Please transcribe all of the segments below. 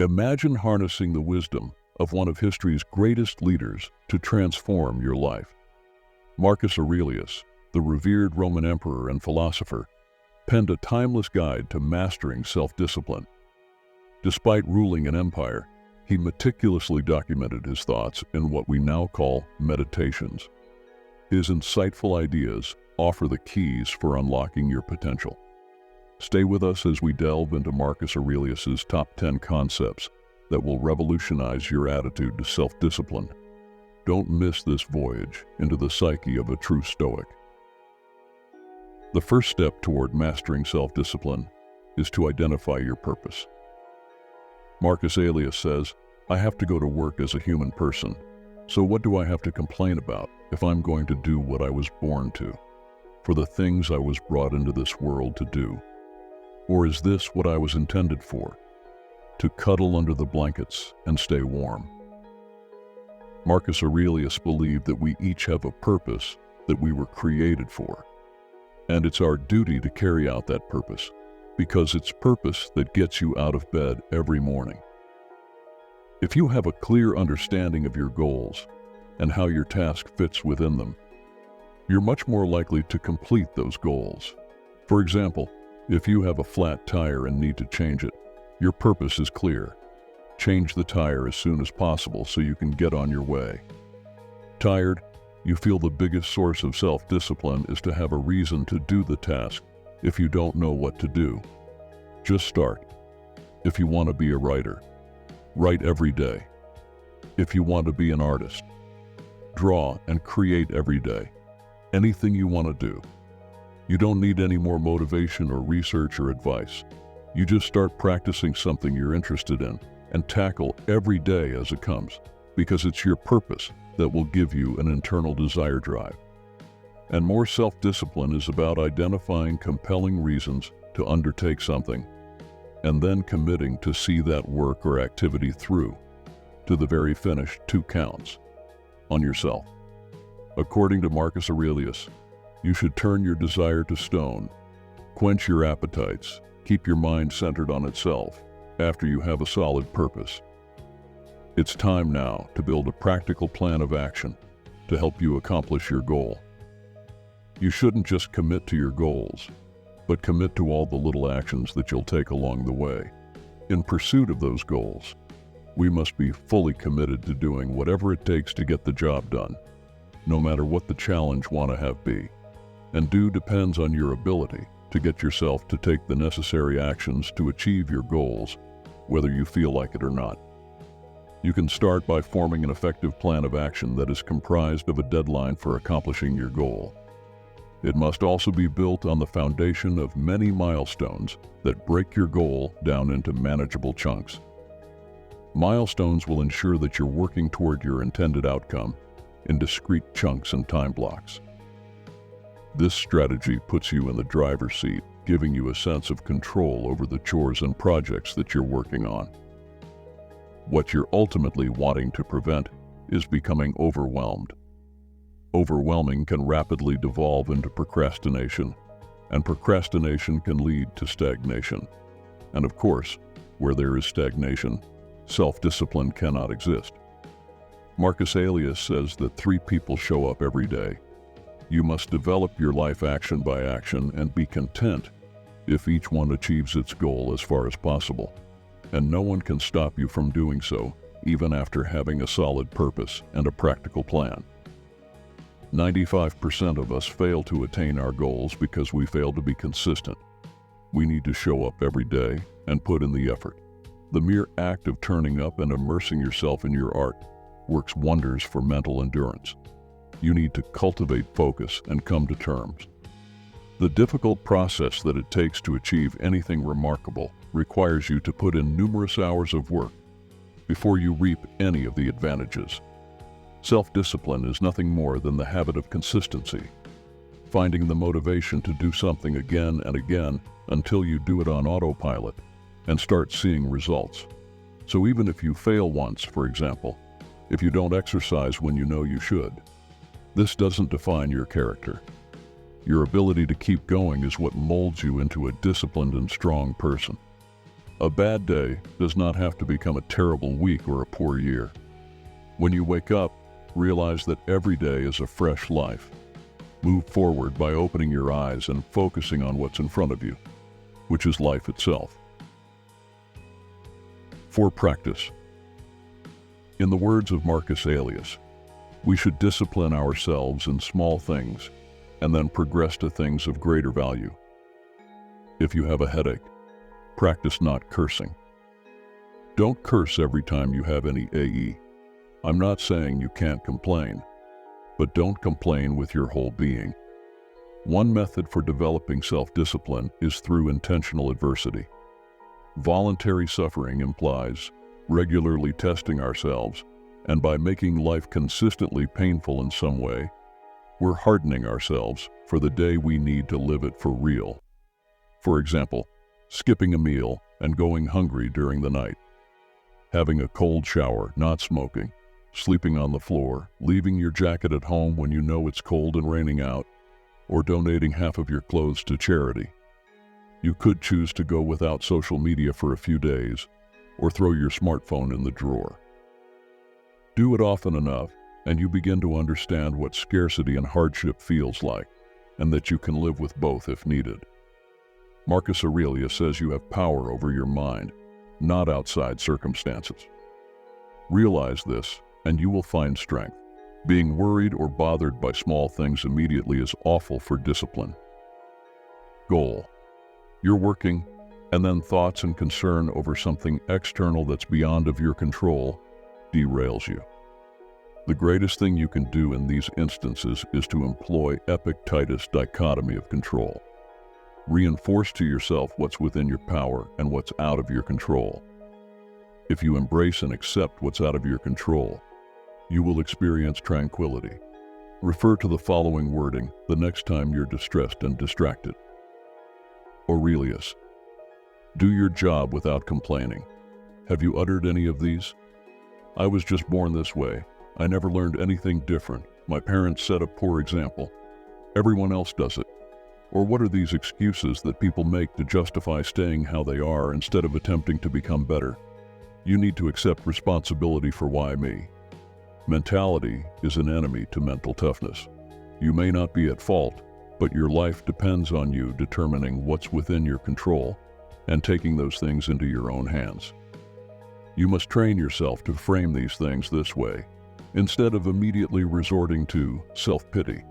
Imagine harnessing the wisdom of one of history's greatest leaders to transform your life. Marcus Aurelius, the revered Roman emperor and philosopher, penned a timeless guide to mastering self-discipline. Despite ruling an empire, he meticulously documented his thoughts in what we now call meditations. His insightful ideas offer the keys for unlocking your potential. Stay with us as we delve into Marcus Aurelius's top 10 concepts that will revolutionize your attitude to self-discipline. Don't miss this voyage into the psyche of a true Stoic. The first step toward mastering self-discipline is to identify your purpose. Marcus Aurelius says, "I have to go to work as a human person, so what do I have to complain about if I'm going to do what I was born to, for the things I was brought into this world to do? Or is this what I was intended for, to cuddle under the blankets and stay warm?" Marcus Aurelius believed that we each have a purpose that we were created for, and it's our duty to carry out that purpose, because it's purpose that gets you out of bed every morning. If you have a clear understanding of your goals and how your task fits within them, you're much more likely to complete those goals. For example, if you have a flat tire and need to change it, your purpose is clear. Change the tire as soon as possible so you can get on your way. Tired, you feel the biggest source of self-discipline is to have a reason to do the task if you don't know what to do. Just start. If you want to be a writer, write every day. If you want to be an artist, draw and create every day. Anything you want to do. You don't need any more motivation or research or advice. You just start practicing something you're interested in and tackle every day as it comes, because it's your purpose that will give you an internal desire drive. And more self-discipline is about identifying compelling reasons to undertake something, and then committing to see that work or activity through to the very finish. 2 counts on yourself. According to Marcus Aurelius, you should turn your desire to stone, quench your appetites, keep your mind centered on itself after you have a solid purpose. It's time now to build a practical plan of action to help you accomplish your goal. You shouldn't just commit to your goals, but commit to all the little actions that you'll take along the way. In pursuit of those goals, we must be fully committed to doing whatever it takes to get the job done, no matter what the challenge want to have be. And do depends on your ability to get yourself to take the necessary actions to achieve your goals, whether you feel like it or not. You can start by forming an effective plan of action that is comprised of a deadline for accomplishing your goal. It must also be built on the foundation of many milestones that break your goal down into manageable chunks. Milestones will ensure that you're working toward your intended outcome in discrete chunks and time blocks. This strategy puts you in the driver's seat, giving you a sense of control over the chores and projects that you're working on. What you're ultimately wanting to prevent is becoming overwhelmed. Overwhelming can rapidly devolve into procrastination, and procrastination can lead to stagnation. And of course, where there is stagnation, self-discipline cannot exist. Marcus Aurelius says that 3 people show up every day. You must develop your life action by action and be content if each one achieves its goal as far as possible. And no one can stop you from doing so, even after having a solid purpose and a practical plan. 95% of us fail to attain our goals because we fail to be consistent. We need to show up every day and put in the effort. The mere act of turning up and immersing yourself in your art works wonders for mental endurance. You need to cultivate focus and come to terms. The difficult process that it takes to achieve anything remarkable requires you to put in numerous hours of work before you reap any of the advantages. Self-discipline is nothing more than the habit of consistency, finding the motivation to do something again and again until you do it on autopilot and start seeing results. So even if you fail once, for example, if you don't exercise when you know you should, this doesn't define your character. Your ability to keep going is what molds you into a disciplined and strong person. A bad day does not have to become a terrible week or a poor year. When you wake up, realize that every day is a fresh life. Move forward by opening your eyes and focusing on what's in front of you, which is life itself. For practice. In the words of Marcus Aurelius, we should discipline ourselves in small things and then progress to things of greater value. If you have a headache, practice not cursing. Don't curse every time you have any AE. I'm not saying you can't complain, but don't complain with your whole being. One method for developing self-discipline is through intentional adversity. Voluntary suffering implies regularly testing ourselves, and by making life consistently painful in some way, we're hardening ourselves for the day we need to live it for real. For example, skipping a meal and going hungry during the night, having a cold shower, not smoking, sleeping on the floor, leaving your jacket at home when you know it's cold and raining out, or donating half of your clothes to charity. You could choose to go without social media for a few days, or throw your smartphone in the drawer. Do it often enough, and you begin to understand what scarcity and hardship feels like, and that you can live with both if needed. Marcus Aurelius says you have power over your mind, not outside circumstances. Realize this, and you will find strength. Being worried or bothered by small things immediately is awful for discipline. Goal. You're working, and then thoughts and concern over something external that's beyond of your control derails you. The greatest thing you can do in these instances is to employ Epictetus' dichotomy of control. Reinforce to yourself what's within your power and what's out of your control. If you embrace and accept what's out of your control, you will experience tranquility. Refer to the following wording the next time you're distressed and distracted. Aurelius. Do your job without complaining. Have you uttered any of these? I was just born this way. I never learned anything different. My parents set a poor example. Everyone else does it. Or what are these excuses that people make to justify staying how they are instead of attempting to become better? You need to accept responsibility for why me. Mentality is an enemy to mental toughness. You may not be at fault, but your life depends on you determining what's within your control and taking those things into your own hands. You must train yourself to frame these things this way, instead of immediately resorting to self-pity.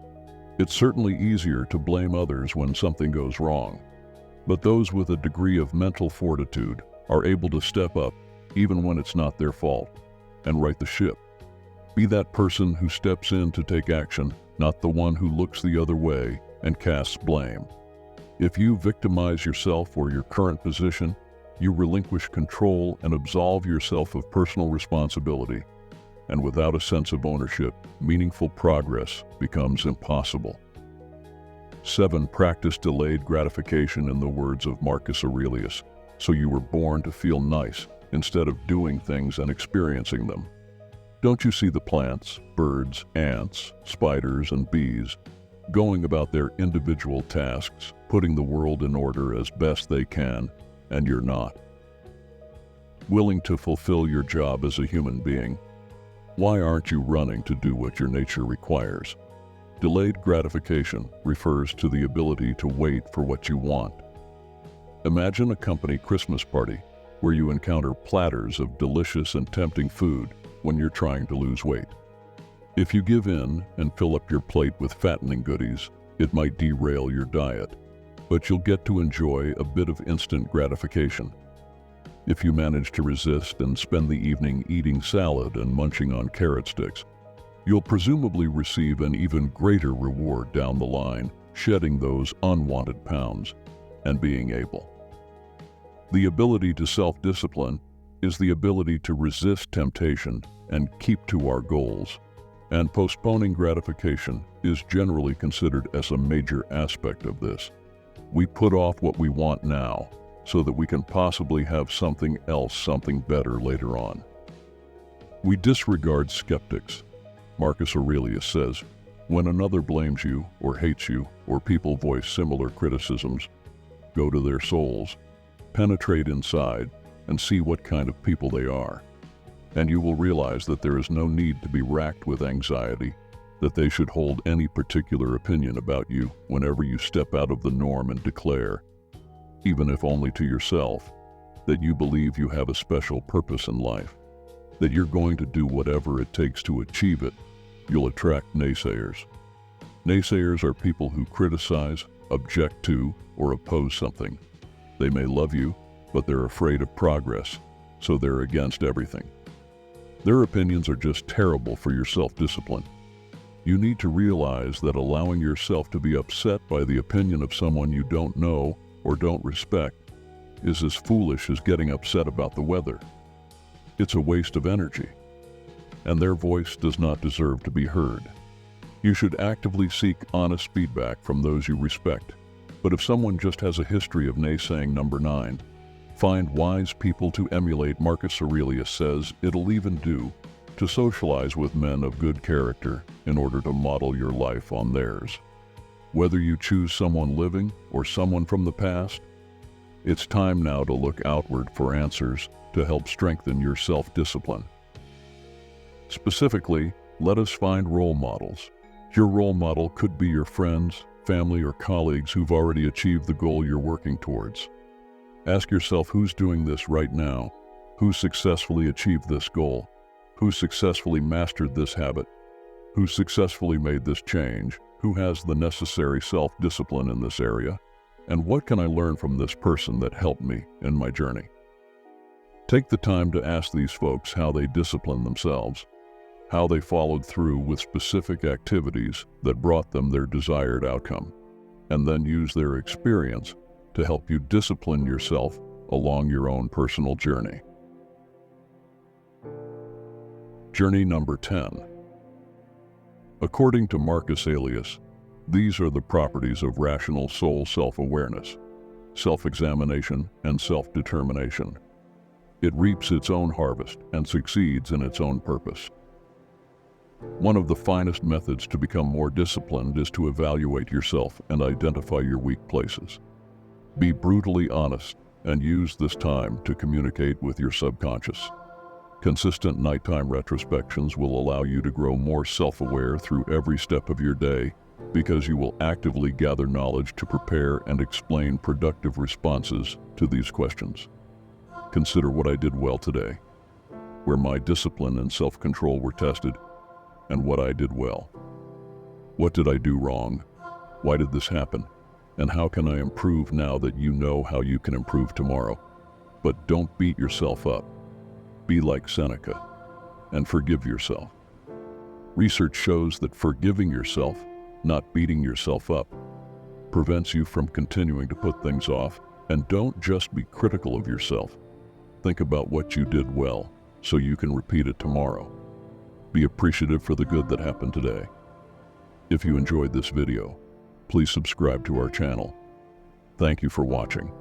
It's certainly easier to blame others when something goes wrong, but those with a degree of mental fortitude are able to step up even when it's not their fault and right the ship. Be that person who steps in to take action, not the one who looks the other way and casts blame. If you victimize yourself or your current position, you relinquish control and absolve yourself of personal responsibility. And without a sense of ownership, meaningful progress becomes impossible. 7. Practice delayed gratification in the words of Marcus Aurelius. So you were born to feel nice instead of doing things and experiencing them. Don't you see the plants, birds, ants, spiders, and bees going about their individual tasks, putting the world in order as best they can, and you're not? Willing to fulfill your job as a human being, why aren't you running to do what your nature requires? Delayed gratification refers to the ability to wait for what you want. Imagine a company Christmas party where you encounter platters of delicious and tempting food when you're trying to lose weight. If you give in and fill up your plate with fattening goodies, it might derail your diet, but you'll get to enjoy a bit of instant gratification. If you manage to resist and spend the evening eating salad and munching on carrot sticks, you'll presumably receive an even greater reward down the line, shedding those unwanted pounds and being able. The ability to self-discipline is the ability to resist temptation and keep to our goals, and postponing gratification is generally considered as a major aspect of this. We put off what we want now, so that we can possibly have something else, something better later on. We disregard skeptics. Marcus Aurelius says, when another blames you or hates you, or people voice similar criticisms, go to their souls. Penetrate inside and see what kind of people they are. And you will realize that there is no need to be racked with anxiety, that they should hold any particular opinion about you whenever you step out of the norm and declare, even if only to yourself, that you believe you have a special purpose in life, that you're going to do whatever it takes to achieve it. You'll attract naysayers. Naysayers are people who criticize, object to, or oppose something. They may love you, but they're afraid of progress, so they're against everything. Their opinions are just terrible for your self-discipline. You need to realize that allowing yourself to be upset by the opinion of someone you don't know or don't respect is as foolish as getting upset about the weather. It's a waste of energy, and their voice does not deserve to be heard. You should actively seek honest feedback from those you respect. But if someone just has a history of naysaying, number 9, find wise people to emulate. Marcus Aurelius says it'll even do to socialize with men of good character in order to model your life on theirs. Whether you choose someone living or someone from the past, it's time now to look outward for answers to help strengthen your self-discipline. Specifically, let us find role models. Your role model could be your friends, family, or colleagues who've already achieved the goal you're working towards. Ask yourself who's doing this right now, who successfully achieved this goal, who successfully mastered this habit, who successfully made this change, who has the necessary self-discipline in this area, and what can I learn from this person that helped me in my journey? Take the time to ask these folks how they disciplined themselves, how they followed through with specific activities that brought them their desired outcome, and then use their experience to help you discipline yourself along your own personal journey. Journey number 10. According to Marcus Aurelius, these are the properties of rational soul: self-awareness, self-examination, and self-determination. It reaps its own harvest and succeeds in its own purpose. One of the finest methods to become more disciplined is to evaluate yourself and identify your weak places. Be brutally honest and use this time to communicate with your subconscious. Consistent nighttime retrospections will allow you to grow more self-aware through every step of your day, because you will actively gather knowledge to prepare and explain productive responses to these questions. Consider what I did well today, where my discipline and self-control were tested, and what I did well. What did I do wrong? Why did this happen? And how can I improve now that you know how you can improve tomorrow? But don't beat yourself up. Be like Seneca and forgive yourself. Research shows that forgiving yourself, not beating yourself up, prevents you from continuing to put things off. And don't just be critical of yourself. Think about what you did well so you can repeat it tomorrow. Be appreciative for the good that happened today. If you enjoyed this video, please subscribe to our channel. Thank you for watching.